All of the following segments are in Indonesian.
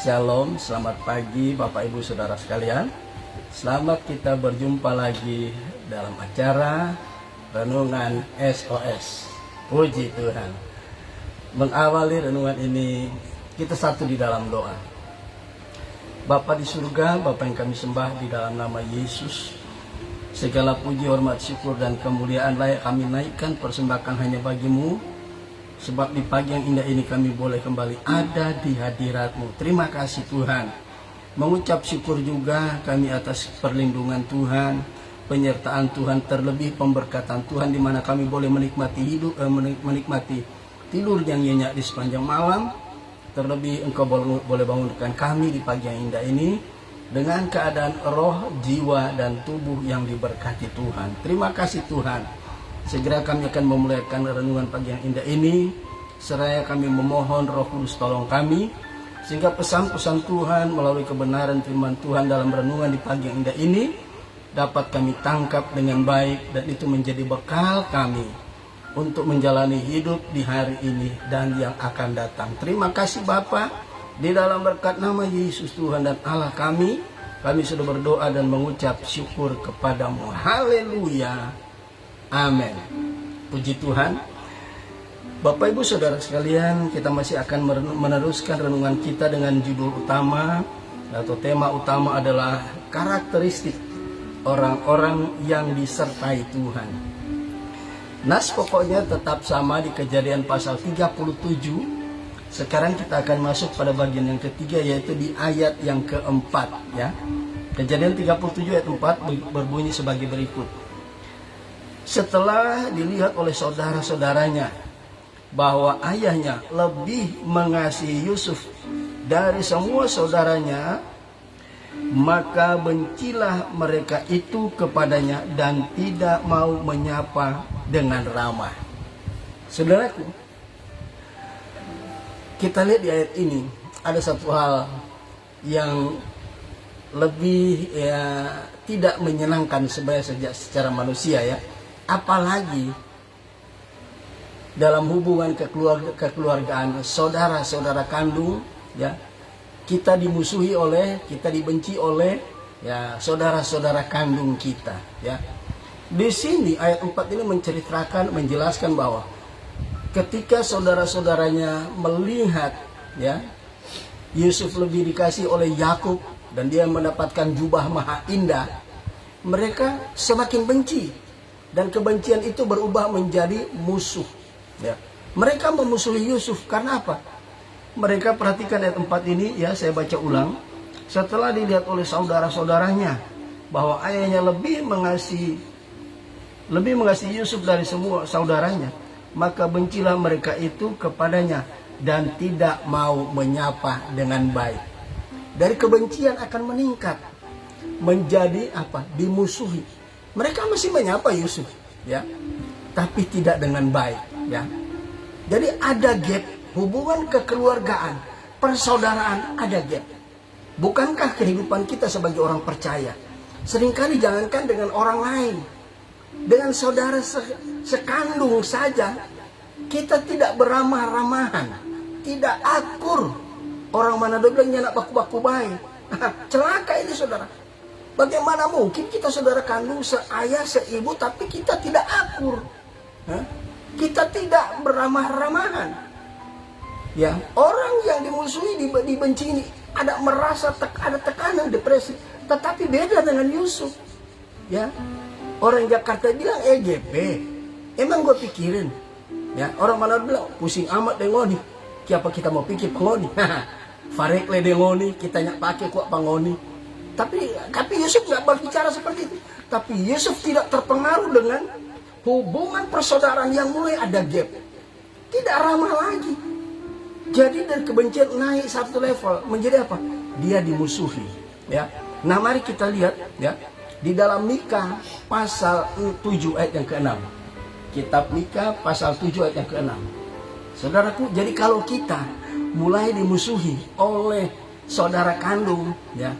Shalom, selamat pagi Bapak Ibu Saudara sekalian. Selamat kita berjumpa lagi dalam acara Renungan SOS. Puji Tuhan. Mengawali renungan ini, kita satu di dalam doa. Bapa di surga, Bapa yang kami sembah di dalam nama Yesus, segala puji, hormat, syukur, dan kemuliaan layak kami naikkan, persembahkan hanya bagimu. Sebab di pagi yang indah ini kami boleh kembali ada di hadirat-Mu. Terima kasih Tuhan. Mengucap syukur juga kami atas perlindungan Tuhan, penyertaan Tuhan, terlebih pemberkatan Tuhan di mana kami boleh menikmati hidup, menikmati tidur yang nyenyak di sepanjang malam. Terlebih Engkau boleh bangunkan kami di pagi yang indah ini dengan keadaan roh, jiwa, dan tubuh yang diberkati Tuhan. Terima kasih Tuhan. Segera kami akan memulaikan renungan pagi yang indah ini. Seraya kami memohon Roh Kudus tolong kami, sehingga pesan-pesan Tuhan melalui kebenaran firman Tuhan dalam renungan di pagi yang indah ini dapat kami tangkap dengan baik, dan itu menjadi bekal kami untuk menjalani hidup di hari ini dan yang akan datang. Terima kasih Bapa, di dalam berkat nama Yesus Tuhan dan Allah kami sudah berdoa dan mengucap syukur kepadamu. Haleluya. Amin. Puji Tuhan. Bapak Ibu Saudara sekalian, kita masih akan meneruskan renungan kita dengan judul utama atau tema utama adalah karakteristik orang-orang yang disertai Tuhan. Nas pokoknya tetap sama di Kejadian pasal 37. Sekarang kita akan masuk pada bagian yang ketiga, yaitu di ayat yang keempat, ya. Kejadian 37 ayat 4 berbunyi sebagai berikut. Setelah dilihat oleh saudara-saudaranya bahwa ayahnya lebih mengasihi Yusuf dari semua saudaranya, maka bencilah mereka itu kepadanya dan tidak mau menyapa dengan ramah. Saudaraku, kita lihat di ayat ini ada satu hal yang lebih tidak menyenangkan secara manusia, ya. Apalagi dalam hubungan kekeluargaan saudara-saudara kandung, ya, kita dimusuhi oleh, kita dibenci oleh, ya, saudara-saudara kandung kita, ya. Di sini ayat 4 ini menjelaskan bahwa ketika saudara-saudaranya melihat, ya, Yusuf lebih dikasih oleh Yakub dan dia mendapatkan jubah maha indah, mereka semakin benci. Dan kebencian itu berubah menjadi musuh, ya. Mereka memusuhi Yusuf karena apa? Mereka, perhatikan ayat 4 ini, ya, saya baca ulang. Setelah dilihat oleh saudara-saudaranya bahwa ayahnya lebih mengasihi Yusuf dari semua saudaranya, maka bencilah mereka itu kepadanya dan tidak mau menyapa dengan baik. Dari kebencian akan meningkat menjadi apa? Dimusuhi. Mereka masih menyapa Yusuf, ya, tapi tidak dengan baik, ya. Jadi ada gap, hubungan kekeluargaan, persaudaraan ada gap. Bukankah kehidupan kita sebagai orang percaya seringkali jangankan dengan orang lain, dengan saudara sekandung saja kita tidak beramah-ramahan, tidak akur. Orang mana bilangnya nak baku-baku baik. Celaka ini saudara. Bagaimana mungkin kita saudara kandung, seayah, seibu, tapi kita tidak akur, kita tidak beramah-ramahan, ya. Orang yang dimusuhi, dibenci ini ada merasa ada tekanan, depresi. Tetapi beda dengan Yusuf, ya. Orang Jakarta bilang EGP, emang gue pikirin, ya. Orang mana bilang pusing amat dengoni, siapa kita mau pikir pengoni, farek le dengoni, kita nyak pakai kuat pangoni. Tapi Yusuf nggak berbicara seperti itu. Tapi Yusuf tidak terpengaruh dengan hubungan persaudaraan yang mulai ada gap, tidak ramah lagi. Jadi dari kebencian naik satu level menjadi apa? Dia dimusuhi, ya. Nah, mari kita lihat, ya, di dalam Mika pasal 7 ayat yang ke-6. Kitab Mika pasal 7 ayat yang ke-6. Saudaraku, jadi kalau kita mulai dimusuhi oleh saudara kandung, ya,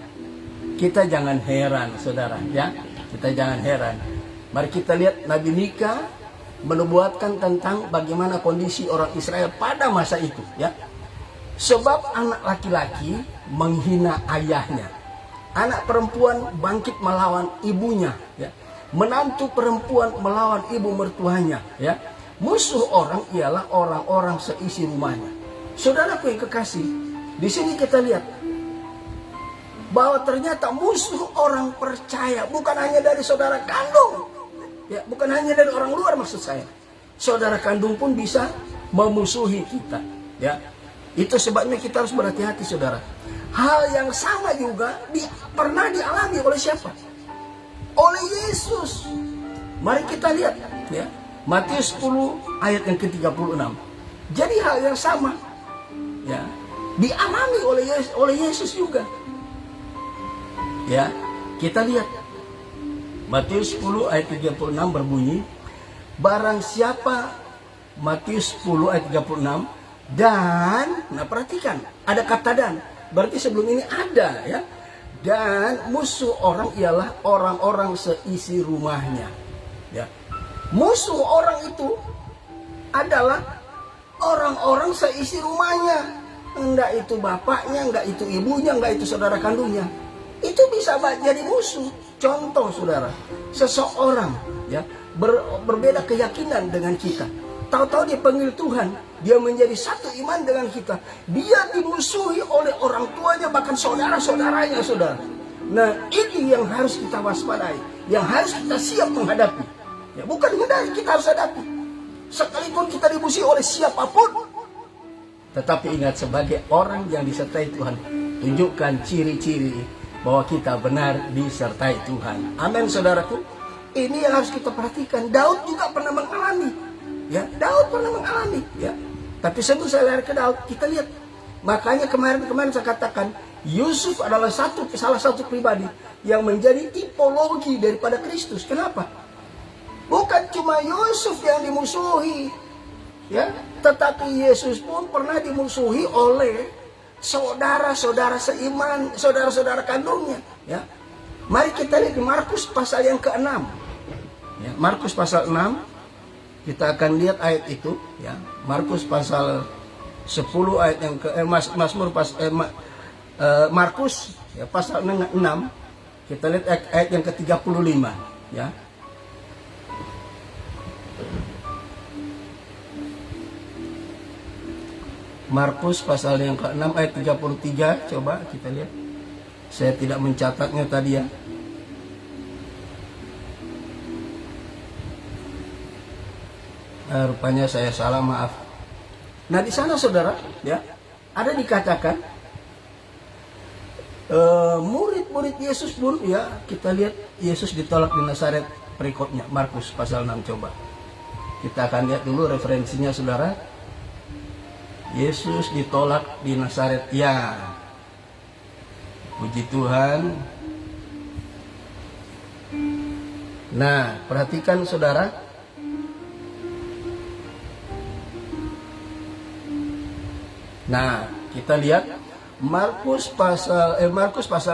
kita jangan heran, saudara, ya. Kita jangan heran. Mari kita lihat Nabi Mika menubuatkan tentang bagaimana kondisi orang Israel pada masa itu, ya. Sebab anak laki-laki menghina ayahnya, anak perempuan bangkit melawan ibunya, ya. Menantu perempuan melawan ibu mertuanya, ya. Musuh orang ialah orang-orang seisi rumahnya. Saudaraku yang kekasih, di sini kita lihat bahwa ternyata musuh orang percaya bukan hanya dari saudara kandung, ya, bukan hanya dari orang luar maksud saya. Saudara kandung pun bisa memusuhi kita, ya. Itu sebabnya kita harus berhati-hati, saudara. Hal yang sama juga pernah dialami oleh siapa? Oleh Yesus. Mari kita lihat, ya. Matius 10 ayat yang ke-36. Jadi hal yang sama, ya, dialami oleh Yesus juga. Ya, kita lihat. Matius 10 ayat 36 berbunyi, barang siapa, Matius 10 ayat 36, dan, nah perhatikan, ada kata dan, berarti sebelum ini ada, ya. Dan musuh orang ialah orang-orang seisi rumahnya, ya. Musuh orang itu adalah orang-orang seisi rumahnya. Enggak itu bapaknya, enggak itu ibunya, enggak itu saudara kandungnya. Itu bisa jadi musuh. Contoh, saudara, seseorang, ya, berbeda keyakinan dengan kita. Tahu-tahu dia panggil Tuhan, dia menjadi satu iman dengan kita. Dia dimusuhi oleh orang tuanya, bahkan saudara-saudaranya, saudara. Nah, ini yang harus kita waspadai, yang harus kita siap menghadapi. Ya, bukan hindari, kita harus hadapi. Sekalipun kita dimusuhi oleh siapapun, tetapi ingat, sebagai orang yang disertai Tuhan, tunjukkan ciri-ciri bahwa kita benar disertai Tuhan. Amin, saudaraku. Ini yang harus kita perhatikan. Daud juga pernah mengalami. Ya, Daud pernah mengalami, ya. Tapi sebelum saya lari ke Daud, kita lihat. Makanya kemarin saya katakan, Yusuf adalah salah satu pribadi yang menjadi tipologi daripada Kristus. Kenapa? Bukan cuma Yusuf yang dimusuhi, ya, tetapi Yesus pun pernah dimusuhi oleh saudara-saudara seiman, saudara-saudara kandungnya, ya. Mari kita lihat di Markus pasal yang ke-6. Ya, Markus pasal 6. Kita akan lihat ayat itu, ya. Markus pasal 10 ayat yang ke Markus, ya, pasal 6. Kita lihat ayat yang ke-35, ya. Markus pasal yang ke-6 ayat 33, coba kita lihat. Saya tidak mencatatnya tadi, ya. Rupanya saya salah, maaf. Nah, di sana, saudara, ya, ada dikatakan murid-murid Yesus pun, ya, kita lihat Yesus ditolak di Nazaret berikutnya. Markus pasal 6, coba. Kita akan lihat dulu referensinya, saudara. Yesus ditolak di Nazaret, ya. Puji Tuhan. Nah, perhatikan, saudara. Nah, kita lihat Markus pasal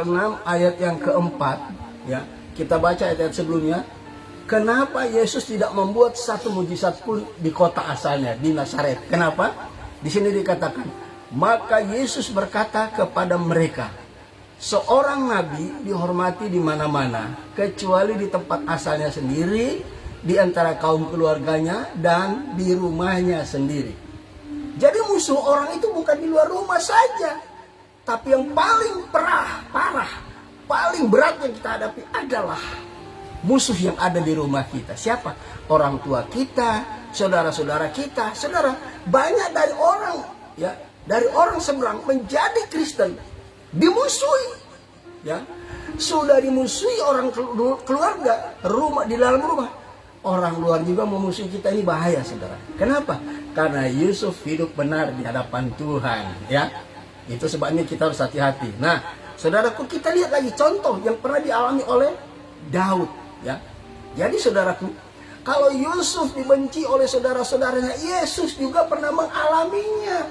6 ayat yang keempat, ya. Kita baca ayat sebelumnya. Kenapa Yesus tidak membuat satu mujizat pun di kota asalnya, di Nazaret? Kenapa? Di sini dikatakan, maka Yesus berkata kepada mereka, seorang nabi dihormati di mana-mana, kecuali di tempat asalnya sendiri, di antara kaum keluarganya, dan di rumahnya sendiri. Jadi musuh orang itu bukan di luar rumah saja, tapi yang paling parah, paling berat yang kita hadapi adalah musuh yang ada di rumah kita. Siapa? Orang tua kita, saudara-saudara kita. Saudara, banyak dari orang, ya, dari orang seberang menjadi Kristen dimusuhi, ya. Sudah dimusuhi orang keluarga, rumah, di dalam rumah. Orang luar juga memusuhi kita, ini bahaya, saudara. Kenapa? Karena Yusuf hidup benar di hadapan Tuhan, ya. Itu sebabnya kita harus hati-hati. Nah, saudaraku, kita lihat lagi contoh yang pernah dialami oleh Daud, ya. Jadi, saudaraku, kalau Yusuf dibenci oleh saudara-saudaranya, Yesus juga pernah mengalaminya.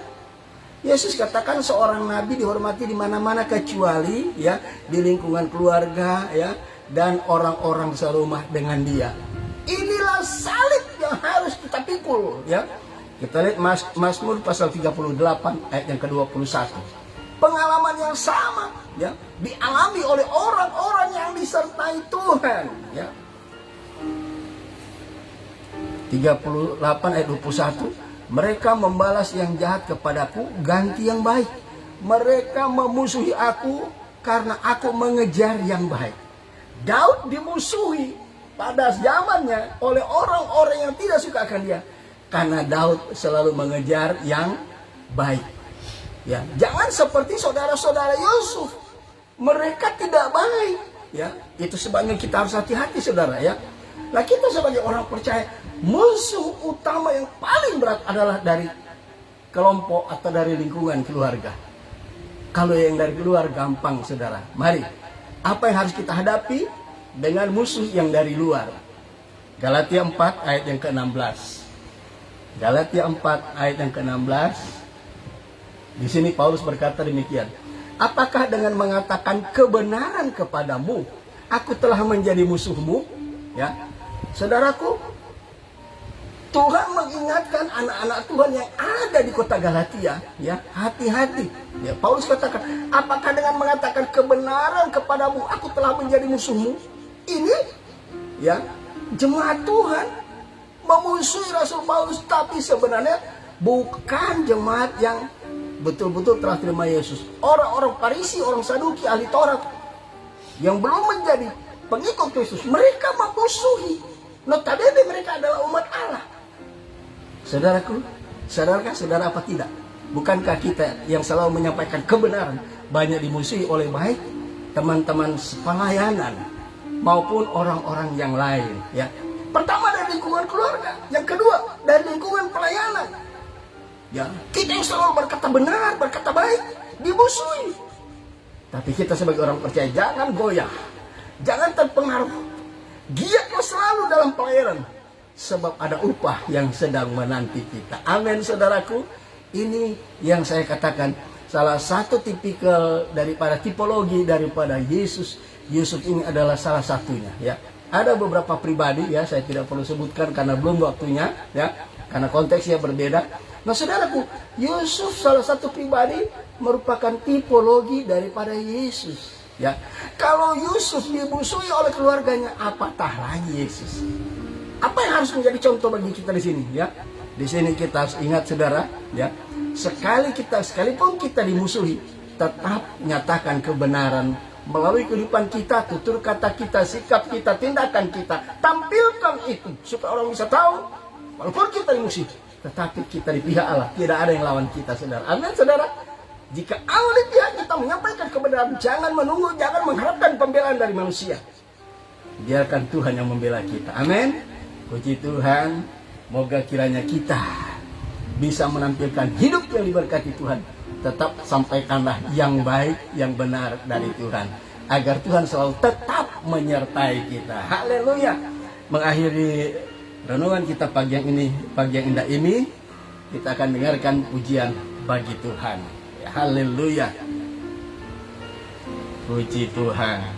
Yesus katakan seorang nabi dihormati di mana-mana kecuali, ya, di lingkungan keluarga, ya, dan orang-orang serumah dengan dia. Inilah salib yang harus kita pikul, ya. Kita lihat Mazmur pasal 38 ayat yang ke-21. Pengalaman yang sama ya dialami oleh orang-orang yang disertai Tuhan ya. 38 ayat 21, mereka membalas yang jahat kepadaku, ganti yang baik. Mereka memusuhi aku karena aku mengejar yang baik. Daud dimusuhi pada zamannya oleh orang-orang yang tidak suka akan dia, karena Daud selalu mengejar yang baik. Ya, jangan seperti saudara-saudara Yusuf. Mereka tidak baik. Ya, itu sebabnya kita harus hati-hati, saudara ya. Nah, kita sebagai orang percaya, musuh utama yang paling berat adalah dari kelompok atau dari lingkungan keluarga. Kalau yang dari luar gampang, saudara. Mari, apa yang harus kita hadapi dengan musuh yang dari luar? Galatia 4 ayat yang ke-16. Galatia 4 ayat yang ke-16. Di sini Paulus berkata demikian. Apakah dengan mengatakan kebenaran kepadamu, aku telah menjadi musuhmu? Ya, saudaraku, Tuhan mengingatkan anak-anak Tuhan yang ada di kota Galatia, ya, hati-hati. Ya, Paulus katakan, apakah dengan mengatakan kebenaran kepadamu, aku telah menjadi musuhmu? Ini, ya, jemaat Tuhan memusuhi Rasul Paulus, tapi sebenarnya bukan jemaat yang betul-betul telah terima Yesus. Orang-orang Farisi, orang Saduki, ahli Taurat yang belum menjadi pengikut Kristus, mereka memusuhi. Notabene mereka adalah umat Allah. Saudaraku, sadarkah saudara apa tidak? Bukankah kita yang selalu menyampaikan kebenaran banyak dimusuhi oleh baik teman-teman pelayanan maupun orang-orang yang lain? Ya, pertama dari lingkungan keluarga, yang kedua dari lingkungan pelayanan. Ya, kita yang selalu berkata benar, berkata baik, dimusuhi. Tapi kita sebagai orang percaya jangan goyah, jangan terpengaruh. Giatlah selalu dalam pelayanan, sebab ada upah yang sedang menanti kita. Amin, saudaraku. Ini yang saya katakan salah satu tipikal daripada tipologi daripada Yesus. Yusuf ini adalah salah satunya. Ya, ada beberapa pribadi ya, saya tidak perlu sebutkan karena belum waktunya ya, karena konteksnya berbeda. Nah, saudaraku, Yusuf salah satu pribadi merupakan tipologi daripada Yesus. Ya, kalau Yusuf dimusuhi oleh keluarganya, apatah lagi Yesus. Apa yang harus menjadi contoh bagi kita di sini? Ya, di sini kita harus ingat, saudara. Ya, sekalipun kita dimusuhi, tetap nyatakan kebenaran melalui kehidupan kita, tutur kata kita, sikap kita, tindakan kita. Tampilkan itu supaya orang bisa tahu, walaupun kita dimusuhi, tetapi kita di pihak Allah, tidak ada yang lawan kita, saudara. Amin, saudara. Jika Allah di pihak kita menyampaikan kebenaran, jangan menunggu, jangan mengharapkan pembelaan dari manusia. Biarkan Tuhan yang membela kita. Amin. Puji Tuhan. Moga kiranya kita bisa menampilkan hidup yang diberkati Tuhan. Tetap sampaikanlah yang baik, yang benar dari Tuhan, agar Tuhan selalu tetap menyertai kita. Haleluya. Mengakhiri renungan kita pagi yang indah ini, kita akan dengarkan pujian bagi Tuhan. Haleluya. Puji Tuhan. Puji Tuhan.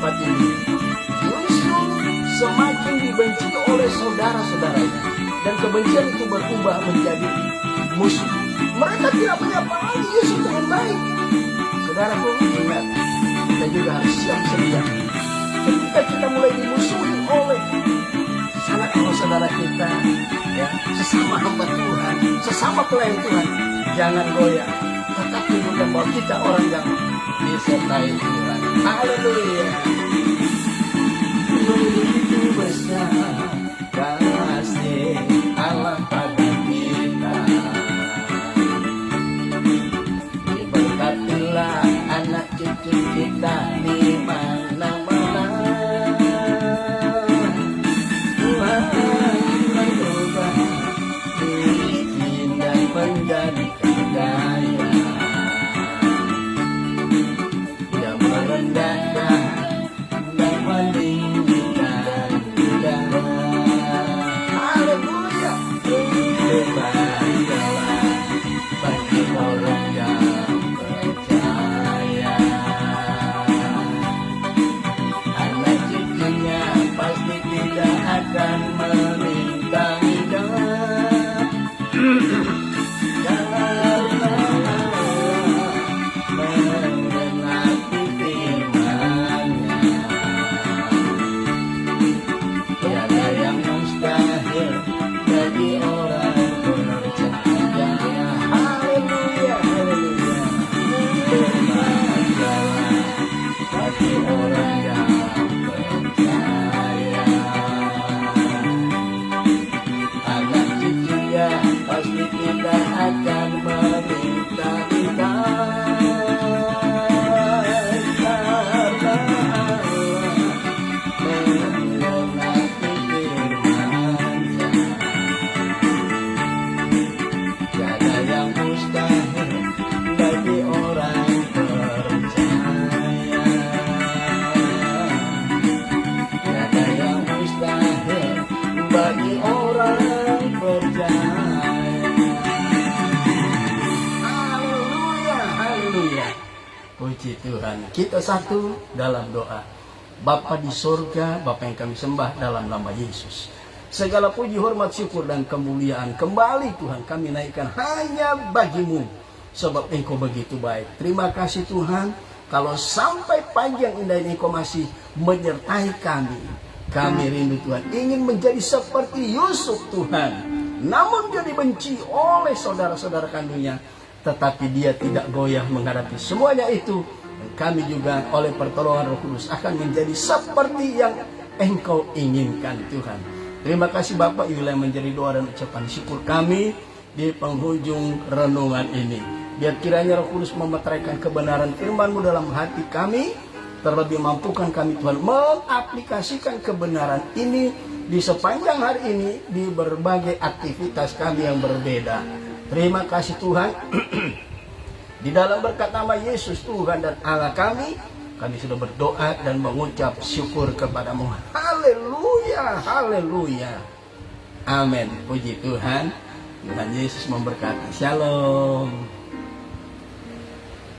tempat ini, Yusuf semakin dibenci oleh saudara-saudaranya, dan kebencian itu berubah menjadi musuh. Mereka tidak menyapa lagi Yusuf dengan baik. Saudaraku, ingat, kita juga harus siap sedia. Ketika kita mulai dimusuhi oleh sanak saudara kita, ya, sesama hamba Tuhan, sesama pelayan Tuhan, jangan goyah. Tetap tunjukkan bahwa kita orang yang disertai Tuhan. Haleluya. Begitu besar kasih Allah pada kita. Diberkatilah anak cucu kita di mana-mana. Tuhan berubah miskin dan menjadi kaya. Dia merendahkan dan meninggikan kita. Haleluya. Berbahagialah bagi orang yang percaya. Anak cucunya pasti tidak akan meminta-minta. Pasti tidak akan meminta-minta, karena mengenai firman-Nya. Tiada yang mustahil bagi orang percaya. Tiada yang mustahil bagi orang percaya. Puji Tuhan. Kita satu dalam doa. Bapa di sorga, Bapa yang kami sembah dalam nama Yesus. Segala puji, hormat, syukur, dan kemuliaan kembali Tuhan kami naikkan hanya bagi-Mu. Sebab Engkau begitu baik. Terima kasih Tuhan. Kalau sampai pagi yang indah ini Engkau masih menyertai kami. Kami rindu Tuhan. Ingin menjadi seperti Yusuf Tuhan. Namun dia dibenci oleh saudara-saudara kandungnya. Tetapi dia tidak goyah menghadapi semuanya itu. Kami juga oleh pertolongan Roh Kudus akan menjadi seperti yang Engkau inginkan Tuhan. Terima kasih Bapak, inilah yang menjadi doa dan ucapan syukur kami di penghujung renungan ini. Biar kiranya Roh Kudus memeteraikan kebenaran firman-Mu dalam hati kami. Terlebih mampukan kami Tuhan mengaplikasikan kebenaran ini di sepanjang hari ini di berbagai aktivitas kami yang berbeda. Terima kasih Tuhan. Di dalam berkat nama Yesus Tuhan dan Allah kami sudah berdoa dan mengucap syukur kepada-Mu. Haleluya, haleluya. Amin. Puji Tuhan. Tuhan Yesus memberkati. Shalom.